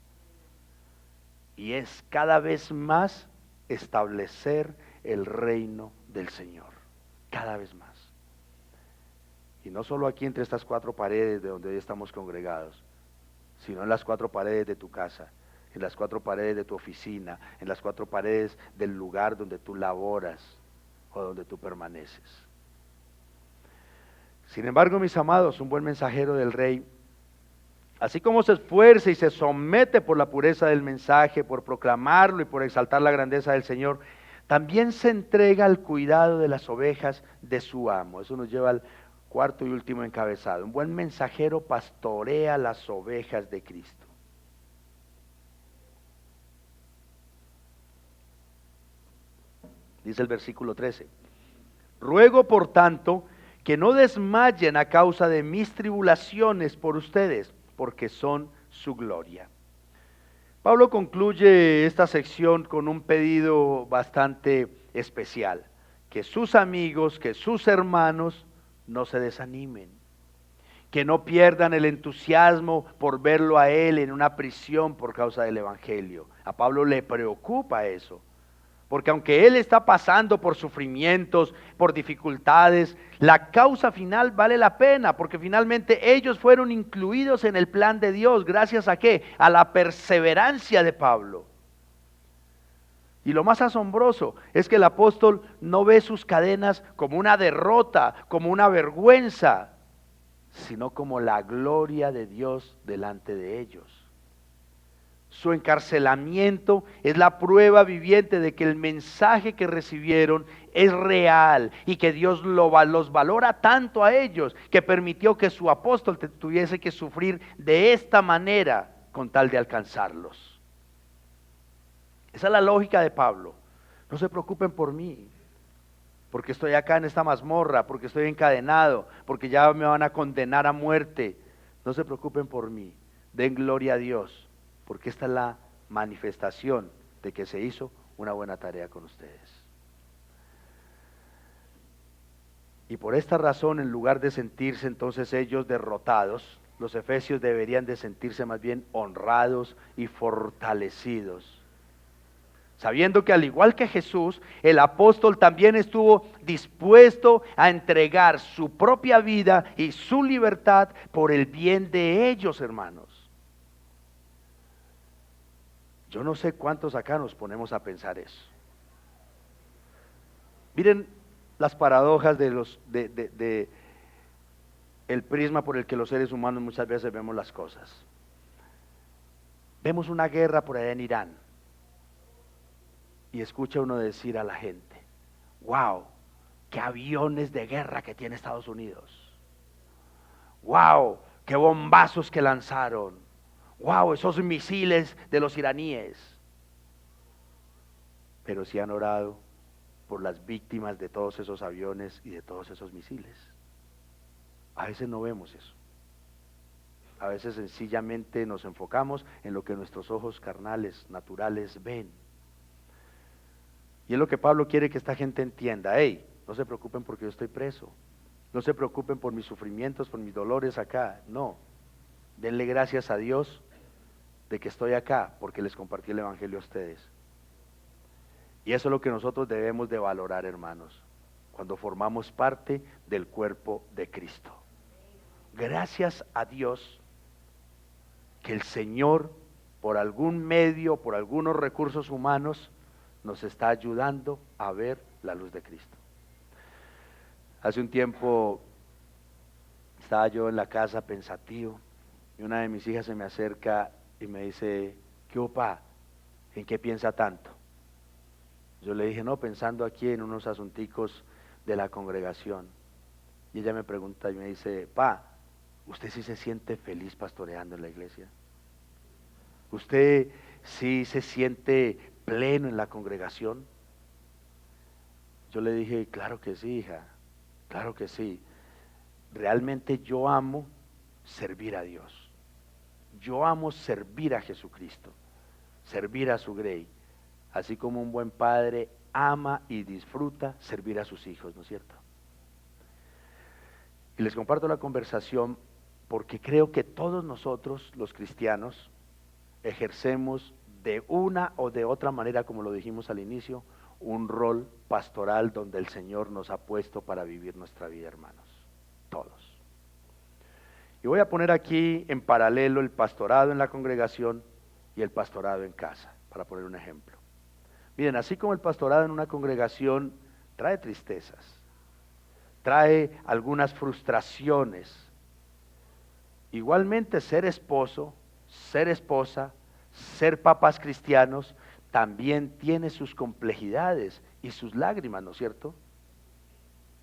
Y es cada vez más establecer el reino del Señor, cada vez más. Y no solo aquí entre estas cuatro paredes de donde hoy estamos congregados, sino en las cuatro paredes de tu casa, en las cuatro paredes de tu oficina, en las cuatro paredes del lugar donde tú laboras o donde tú permaneces. Sin embargo, mis amados, un buen mensajero del Rey, así como se esfuerza y se somete por la pureza del mensaje, por proclamarlo y por exaltar la grandeza del Señor, también se entrega al cuidado de las ovejas de su amo. Eso nos lleva al cuarto y último encabezado. Un buen mensajero pastorea las ovejas de Cristo. Dice el versículo 13. Ruego, por tanto, que no desmayen a causa de mis tribulaciones por ustedes, porque son su gloria. Pablo concluye esta sección con un pedido bastante especial, que sus amigos, que sus hermanos no se desanimen, que no pierdan el entusiasmo por verlo a él en una prisión por causa del evangelio. A Pablo le preocupa eso. Porque aunque él está pasando por sufrimientos, por dificultades, la causa final vale la pena, porque finalmente ellos fueron incluidos en el plan de Dios. ¿Gracias a qué? A la perseverancia de Pablo. Y lo más asombroso es que el apóstol no ve sus cadenas como una derrota, como una vergüenza, sino como la gloria de Dios delante de ellos. Su encarcelamiento es la prueba viviente de que el mensaje que recibieron es real y que Dios los valora tanto a ellos que permitió que su apóstol tuviese que sufrir de esta manera con tal de alcanzarlos. Esa es la lógica de Pablo. No se preocupen por mí, porque estoy acá en esta mazmorra, porque estoy encadenado, porque ya me van a condenar a muerte. No se preocupen por mí, den gloria a Dios, porque esta es la manifestación de que se hizo una buena tarea con ustedes. Y por esta razón, en lugar de sentirse entonces ellos derrotados, los efesios deberían de sentirse más bien honrados y fortalecidos, sabiendo que al igual que Jesús, el apóstol también estuvo dispuesto a entregar su propia vida y su libertad por el bien de ellos, hermanos. Yo no sé cuántos acá nos ponemos a pensar eso. Miren las paradojas de el prisma por el que los seres humanos muchas veces vemos las cosas. Vemos una guerra por allá en Irán y escucha uno decir a la gente: wow, qué aviones de guerra que tiene Estados Unidos. Wow, qué bombazos que lanzaron. Wow, esos misiles de los iraníes. Pero si han orado por las víctimas de todos esos aviones y de todos esos misiles. A veces no vemos eso. A veces sencillamente nos enfocamos en lo que nuestros ojos carnales, naturales ven. Y es lo que Pablo quiere que esta gente entienda. Hey, no se preocupen porque yo estoy preso. No se preocupen por mis sufrimientos, por mis dolores acá. No. Denle gracias a Dios de que estoy acá, porque les compartí el evangelio a ustedes. Y eso es lo que nosotros debemos de valorar, hermanos, cuando formamos parte del cuerpo de Cristo. Gracias a Dios que el Señor, por algún medio, por algunos recursos humanos, nos está ayudando a ver la luz de Cristo. Hace un tiempo estaba yo en la casa pensativo y una de mis hijas se me acerca y me dice: ¿qué opa? ¿En qué piensa tanto? Yo le dije: no, pensando aquí en unos asunticos de la congregación. Y ella me pregunta y me dice: pa, ¿usted sí se siente feliz pastoreando en la iglesia? ¿Usted sí se siente pleno en la congregación? Yo le dije: claro que sí, hija, claro que sí. Realmente yo amo servir a Dios. Yo amo servir a Jesucristo, servir a su grey, así como un buen padre ama y disfruta servir a sus hijos, ¿no es cierto? Y les comparto la conversación porque creo que todos nosotros, los cristianos, ejercemos de una o de otra manera, como lo dijimos al inicio, un rol pastoral donde el Señor nos ha puesto para vivir nuestra vida, hermanos, todos. Y voy a poner aquí en paralelo el pastorado en la congregación y el pastorado en casa, para poner un ejemplo. Miren, así como el pastorado en una congregación trae tristezas, trae algunas frustraciones, igualmente ser esposo, ser esposa, ser papás cristianos, también tiene sus complejidades y sus lágrimas, ¿no es cierto?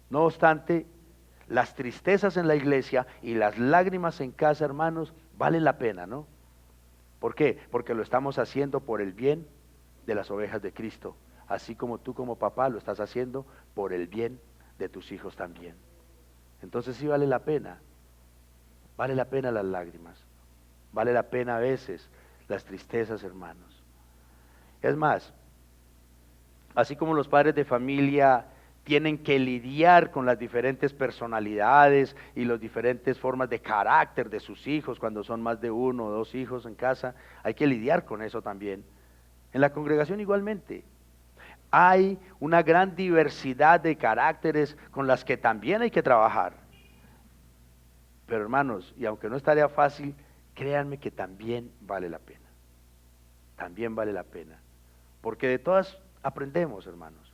No obstante, las tristezas en la iglesia y las lágrimas en casa, hermanos, valen la pena, ¿no? ¿Por qué? Porque lo estamos haciendo por el bien de las ovejas de Cristo, así como tú como papá lo estás haciendo por el bien de tus hijos también. Entonces sí vale la pena las lágrimas, vale la pena a veces las tristezas, hermanos. Es más, así como los padres de familia tienen que lidiar con las diferentes personalidades y las diferentes formas de carácter de sus hijos cuando son más de uno o dos hijos en casa, hay que lidiar con eso también. En la congregación igualmente. Hay una gran diversidad de caracteres con las que también hay que trabajar. Pero hermanos, y aunque no es tarea fácil, créanme que también vale la pena. También vale la pena. Porque de todas aprendemos, hermanos.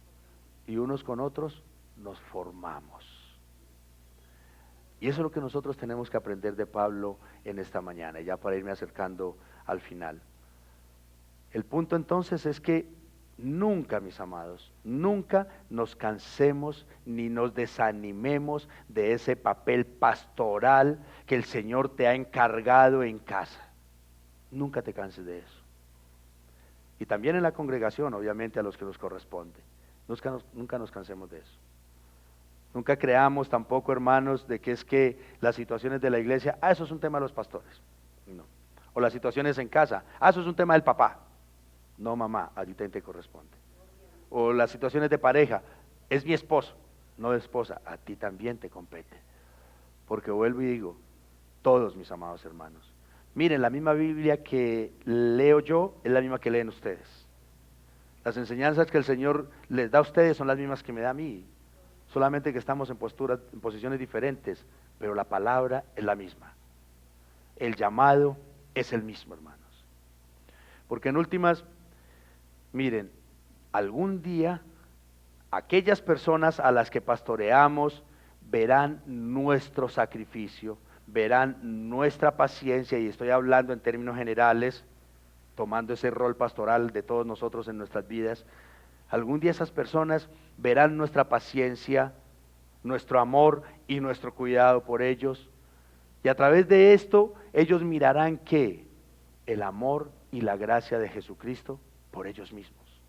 Y unos con otros nos formamos. Y eso es lo que nosotros tenemos que aprender de Pablo en esta mañana, ya para irme acercando al final. El punto entonces es que nunca, mis amados, nunca nos cansemos ni nos desanimemos de ese papel pastoral que el Señor te ha encargado en casa. Nunca te canses de eso. Y también en la congregación, obviamente, a los que nos corresponde. Nunca nos cansemos de eso. Nunca creamos tampoco, hermanos, de que es que las situaciones de la iglesia, eso es un tema de los pastores. No. O las situaciones en casa, eso es un tema del papá. No, mamá, a ti también te corresponde. O las situaciones de pareja, es mi esposo, no de esposa, a ti también te compete. Porque vuelvo y digo, todos mis amados hermanos, miren, la misma Biblia que leo yo es la misma que leen ustedes. Las enseñanzas que el Señor les da a ustedes son las mismas que me da a mí. Solamente que estamos en posiciones diferentes, pero la palabra es la misma. El llamado es el mismo, hermanos. Porque en últimas, miren, algún día aquellas personas a las que pastoreamos verán nuestro sacrificio, verán nuestra paciencia, y estoy hablando en términos generales, tomando ese rol pastoral de todos nosotros en nuestras vidas. Algún día esas personas verán nuestra paciencia, nuestro amor y nuestro cuidado por ellos. Y a través de esto, ellos mirarán que el amor y la gracia de Jesucristo por ellos mismos.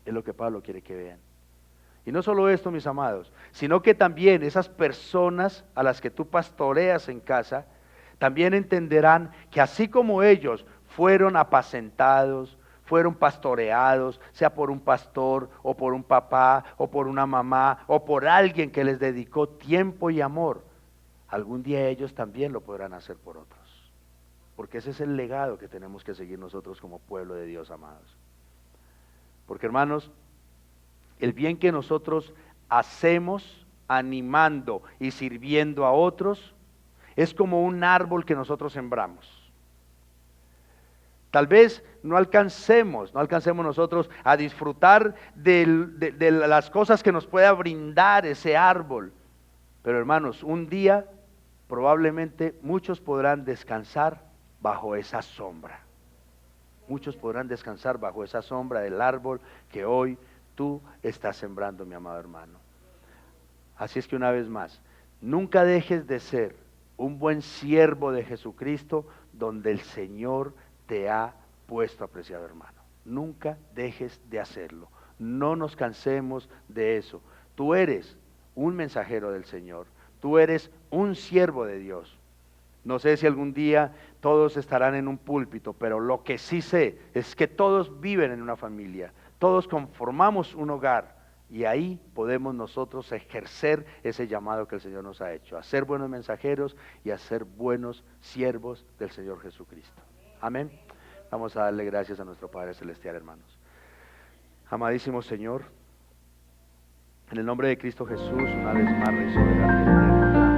Es lo que Pablo quiere que vean. Y no solo esto, mis amados, sino que también esas personas a las que tú pastoreas en casa, también entenderán que así como ellos fueron apacentados, fueron pastoreados, sea por un pastor o por un papá o por una mamá o por alguien que les dedicó tiempo y amor, algún día ellos también lo podrán hacer por otros. Porque ese es el legado que tenemos que seguir nosotros como pueblo de Dios, amados. Porque, hermanos, el bien que nosotros hacemos animando y sirviendo a otros es como un árbol que nosotros sembramos. Tal vez no alcancemos nosotros a disfrutar de las cosas que nos pueda brindar ese árbol. Pero hermanos, un día probablemente muchos podrán descansar bajo esa sombra. Muchos podrán descansar bajo esa sombra del árbol que hoy tú estás sembrando, mi amado hermano. Así es que una vez más, nunca dejes de ser un buen siervo de Jesucristo donde el Señor te ha puesto, apreciado hermano. Nunca dejes de hacerlo. No nos cansemos de eso. Tú eres un mensajero del Señor. Tú eres un siervo de Dios. No sé si algún día todos estarán en un púlpito, pero lo que sí sé es que todos viven en una familia. Todos conformamos un hogar. Y ahí podemos nosotros ejercer ese llamado que el Señor nos ha hecho. A ser buenos mensajeros y a ser buenos siervos del Señor Jesucristo. Amén. Vamos a darle gracias a nuestro Padre Celestial, hermanos. Amadísimo Señor, en el nombre de Cristo Jesús, una vez más, Rey soberano y eterno,